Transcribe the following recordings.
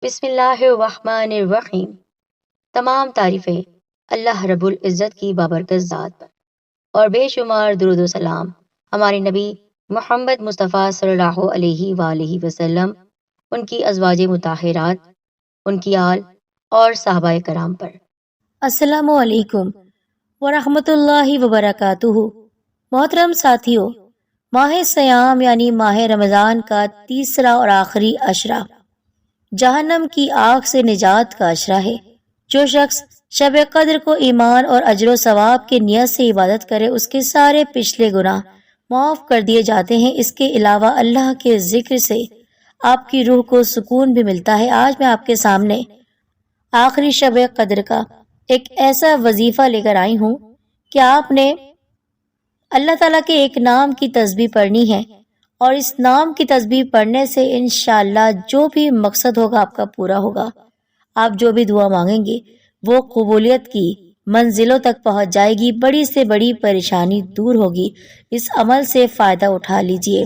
بسم اللہ الرحمن الرحیم۔ تمام تعریفیں اللہ رب العزت کی بابرکت ذات پر، اور بے شمار درود و سلام ہمارے نبی محمد مصطفیٰ صلی اللہ علیہ وآلہ وسلم، ان کی ازواج مطہرات، ان کی آل اور صحابہ کرام پر۔ السلام علیکم ورحمۃ اللہ وبرکاتہ۔ محترم ساتھیوں، ماہ سیام یعنی ماہ رمضان کا تیسرا اور آخری عشرہ جہنم کی آگ سے نجات کا عشرہ ہے۔ جو شخص شب قدر کو ایمان اور اجر و ثواب کی نیت سے عبادت کرے، اس کے سارے پچھلے گناہ معاف کر دیے جاتے ہیں۔ اس کے علاوہ اللہ کے ذکر سے آپ کی روح کو سکون بھی ملتا ہے۔ آج میں آپ کے سامنے آخری شب قدر کا ایک ایسا وظیفہ لے کر آئی ہوں کہ آپ نے اللہ تعالیٰ کے ایک نام کی تسبیح پڑھنی ہے، اور اس نام کی تسبیح پڑھنے سے انشاءاللہ جو بھی مقصد ہوگا آپ کا پورا ہوگا۔ آپ جو بھی دعا مانگیں گے وہ قبولیت کی منزلوں تک پہنچ جائے گی، بڑی سے بڑی پریشانی دور ہوگی۔ اس عمل سے فائدہ اٹھا لیجئے۔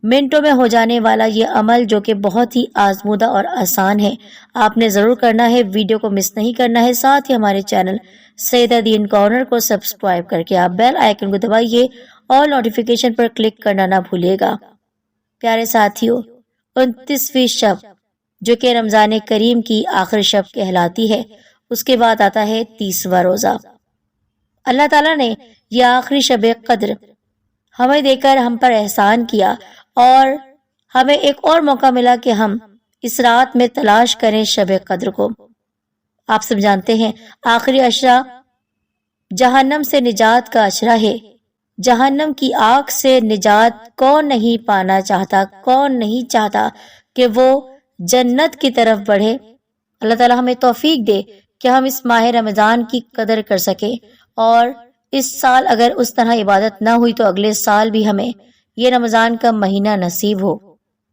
منٹوں میں ہو جانے والا یہ عمل جو کہ بہت ہی آزمودہ اور آسان ہے، آپ نے ضرور کرنا ہے۔ ویڈیو کو مس نہیں کرنا ہے، ساتھ ہی ہمارے چینل سیدہ دین کارنر کو سبسکرائب کر کے آپ بیل آئیکن کو دبائیے اور نوٹیفیکیشن پر کلک کرنا نہ بھولیے گا۔ پیارے ساتھیوں، 29ویں شب جو کہ رمضان کریم کی آخری شب کہلاتی ہے، اس کے بعد آتا ہے 30واں روزہ۔ اللہ تعالیٰ نے یہ آخری شب قدر ہمیں دے کر ہم پر احسان کیا، اور ہمیں ایک اور موقع ملا کہ ہم اس رات میں تلاش کریں شب قدر کو۔ آپ سب جانتے ہیں آخری عشرہ جہنم سے نجات کا عشرہ ہے۔ جہنم کی آگ سے نجات کون نہیں پانا چاہتا، کون نہیں چاہتا کہ وہ جنت کی طرف بڑھے۔ اللہ تعالیٰ ہمیں توفیق دے کہ ہم اس ماہ رمضان کی قدر کر سکیں، اور اس سال اگر اس طرح عبادت نہ ہوئی تو اگلے سال بھی ہمیں یہ رمضان کا مہینہ نصیب ہو۔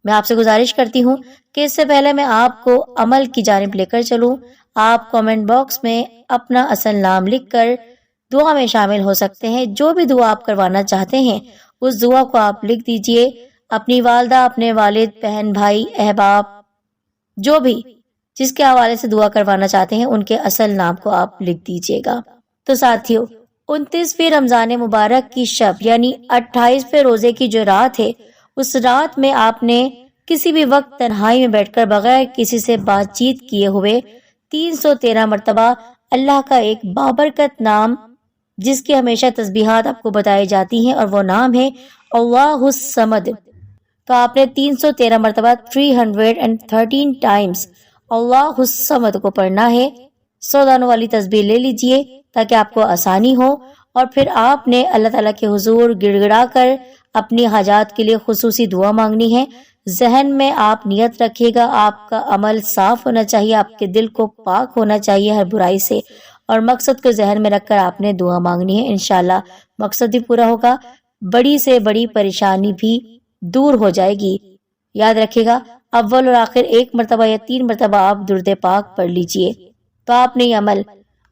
میں آپ سے گزارش کرتی ہوں کہ اس سے پہلے میں آپ کو عمل کی جانب لے کر چلوں، آپ کامنٹ باکس میں اپنا اصل نام لکھ کر دعا میں شامل ہو سکتے ہیں۔ جو بھی دعا آپ کروانا چاہتے ہیں اس دعا کو آپ لکھ دیجئے۔ اپنی والدہ، اپنے والد، بہن، بھائی، احباب، جو بھی جس کے حوالے سے دعا کروانا چاہتے ہیں ان کے اصل نام کو آپ لکھ دیجئے گا۔ تو ساتھیوں، 29ویں رمضان مبارک کی شب یعنی 28ویں روزے کی جو رات ہے، اس رات میں آپ نے کسی بھی وقت تنہائی میں بیٹھ کر بغیر کسی سے بات چیت کیے ہوئے 313 مرتبہ اللہ کا ایک بابرکت نام، جس کی ہمیشہ تسبیحات آپ کو بتائی جاتی ہیں، اور وہ نام ہے اللہ الصمد۔ تو آپ نے 313 مرتبہ 313 ٹائمز اللہ الصمد کو پڑھنا ہے۔ 100 دانوں والی تسبیح لے لیجئے تاکہ آپ کو آسانی ہو، اور پھر آپ نے اللہ تعالیٰ کے حضور گڑ گڑا کر اپنی حاجات کے لیے خصوصی دعا مانگنی ہے۔ ذہن میں آپ نیت رکھیے گا، آپ کا عمل صاف ہونا چاہیے، آپ کے دل کو پاک ہونا چاہیے ہر برائی سے، اور مقصد کو ذہن میں رکھ کر آپ نے دعا مانگنی ہے۔ انشاءاللہ مقصد بھی پورا ہوگا، بڑی سے بڑی پریشانی بھی دور ہو جائے گی۔ یاد رکھیے گا، اول اور آخر 1 مرتبہ یا 3 مرتبہ آپ درود پاک پڑھ لیجئے۔ تو آپ نے یہ عمل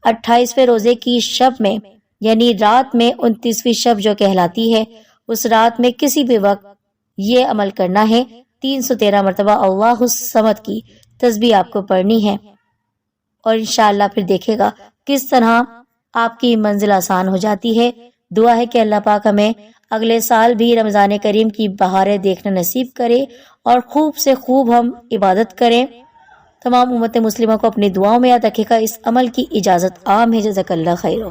28ویں روزے کی شب میں یعنی رات میں 29ویں شب جو کہلاتی ہے، اس رات میں کسی بھی وقت یہ عمل کرنا ہے۔ 313 مرتبہ اللہ الصمد کی تسبیح آپ کو پڑھنی ہے، اور انشاءاللہ پھر دیکھے گا کس طرح آپ کی منزل آسان ہو جاتی ہے۔ دعا ہے کہ اللہ پاک ہمیں اگلے سال بھی رمضان کریم کی بہاریں دیکھنا نصیب کرے، اور خوب سے خوب ہم عبادت کریں۔ تمام امت مسلمہ کو اپنی دعاؤں میں یاد رکھے گا۔ اس عمل کی اجازت عام ہے۔ جزاک اللہ خیر۔